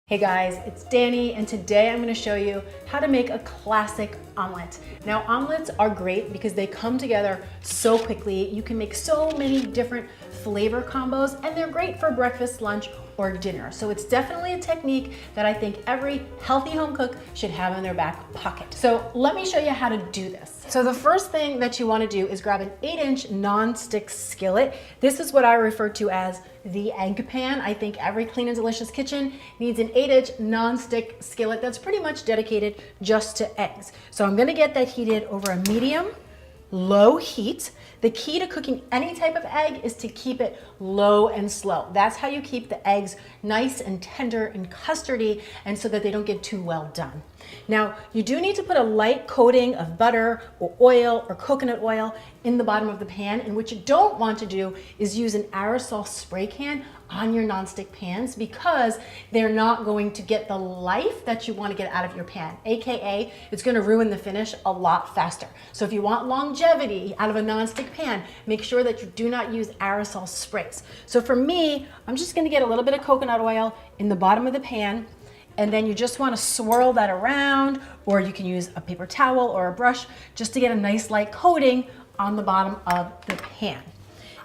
Hey guys, it's Danny, and today I'm going to show you how to make a classic omelet. Now, omelets are great because they come together so quickly. You can make so many different flavor combos, and they're great for breakfast, lunch, or dinner. So it's definitely a technique that I think every healthy home cook should have in their back pocket. So let me show you how to do this. So the first thing that you want to do is grab an 8-inch non-stick skillet. This is what I refer to as the egg pan. I think every clean and delicious kitchen needs an 8-inch non-stick skillet that's pretty much dedicated just to eggs. So I'm gonna get that heated over a medium low heat. The key to cooking any type of egg is to keep it low and slow. That's how you keep the eggs nice and tender and custardy, and so that they don't get too well done. Now, you do need to put a light coating of butter or oil or coconut oil in the bottom of the pan, and what you don't want to do is use an aerosol spray can on your nonstick pans, because they're not going to get the life that you want to get out of your pan, aka it's going to ruin the finish a lot faster. So if you want longevity out of a nonstick pan, make sure that you do not use aerosol sprays. So for me, I'm just going to get a little bit of coconut oil in the bottom of the pan, and then you just want to swirl that around, or you can use a paper towel or a brush just to get a nice light coating on the bottom of the pan.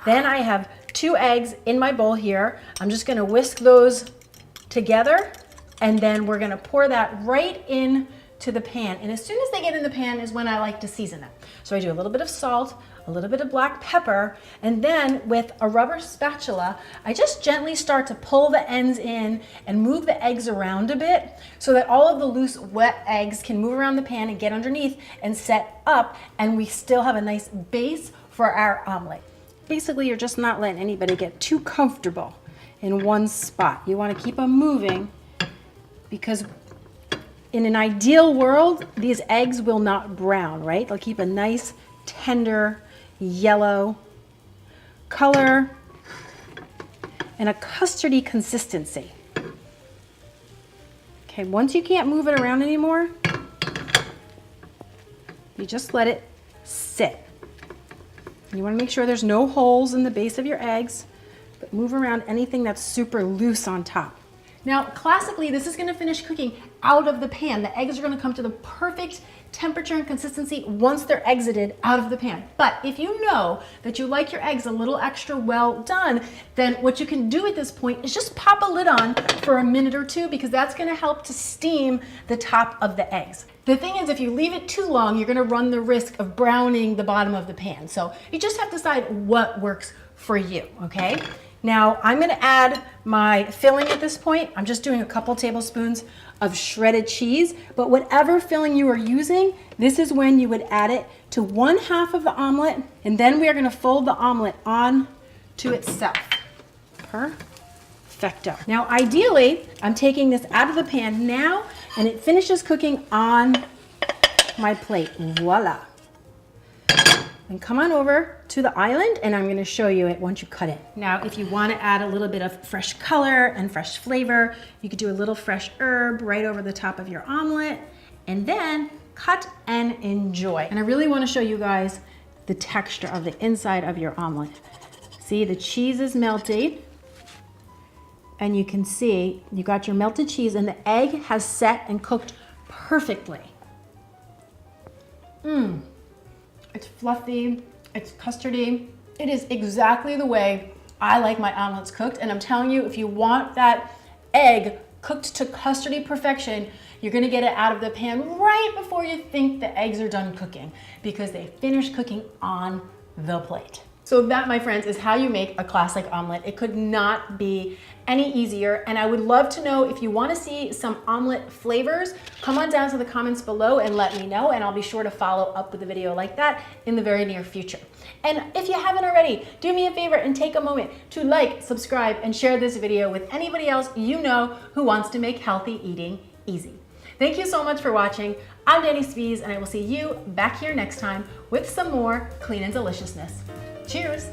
Then I have 2 eggs in my bowl here. I'm just gonna whisk those together, and then we're gonna pour that right in to the pan. And as soon as they get in the pan is when I like to season them. So I do a little bit of salt, a little bit of black pepper, and then with a rubber spatula, I just gently start to pull the ends in and move the eggs around a bit so that all of the loose, wet eggs can move around the pan and get underneath and set up, and we still have a nice base for our omelet. Basically, you're just not letting anybody get too comfortable in one spot. You want to keep them moving, because in an ideal world, these eggs will not brown, right? They'll keep a nice, tender, yellow color and a custardy consistency. Okay, once you can't move it around anymore, you just let it sit. You want to make sure there's no holes in the base of your eggs, but move around anything that's super loose on top. Now, classically, this is going to finish cooking out of the pan. The eggs are going to come to the perfect temperature and consistency once they're exited out of the pan. But if you know that you like your eggs a little extra well done, then what you can do at this point is just pop a lid on for a minute or two, because that's going to help to steam the top of the eggs. The thing is, if you leave it too long, you're going to run the risk of browning the bottom of the pan. So you just have to decide what works for you, okay? Now, I'm going to add my filling at this point. I'm just doing a couple tablespoons of shredded cheese, but whatever filling you are using, this is when you would add it to 1/2 of the omelet, and then we are going to fold the omelet on to itself. Perfecto. Now, ideally, I'm taking this out of the pan now, and it finishes cooking on my plate. Voila. And come on over to the island, and I'm going to show you it once you cut it. Now, if you want to add a little bit of fresh color and fresh flavor, you could do a little fresh herb right over the top of your omelet, and then cut and enjoy. And I really want to show you guys the texture of the inside of your omelet. See, the cheese is melted, and you can see you got your melted cheese, and the egg has set and cooked perfectly. It's fluffy, it's custardy. It is exactly the way I like my omelets cooked. And I'm telling you, if you want that egg cooked to custardy perfection, you're gonna get it out of the pan right before you think the eggs are done cooking, because they finish cooking on the plate. So that, my friends, is how you make a classic omelet. It could not be any easier, and I would love to know if you want to see some omelet flavors. Come on down to the comments below and let me know, and I'll be sure to follow up with a video like that in the very near future. And if you haven't already, do me a favor and take a moment to like, subscribe, and share this video with anybody else you know who wants to make healthy eating easy. Thank you so much for watching. I'm Danny Spies, and I will see you back here next time with some more clean and deliciousness. Cheers!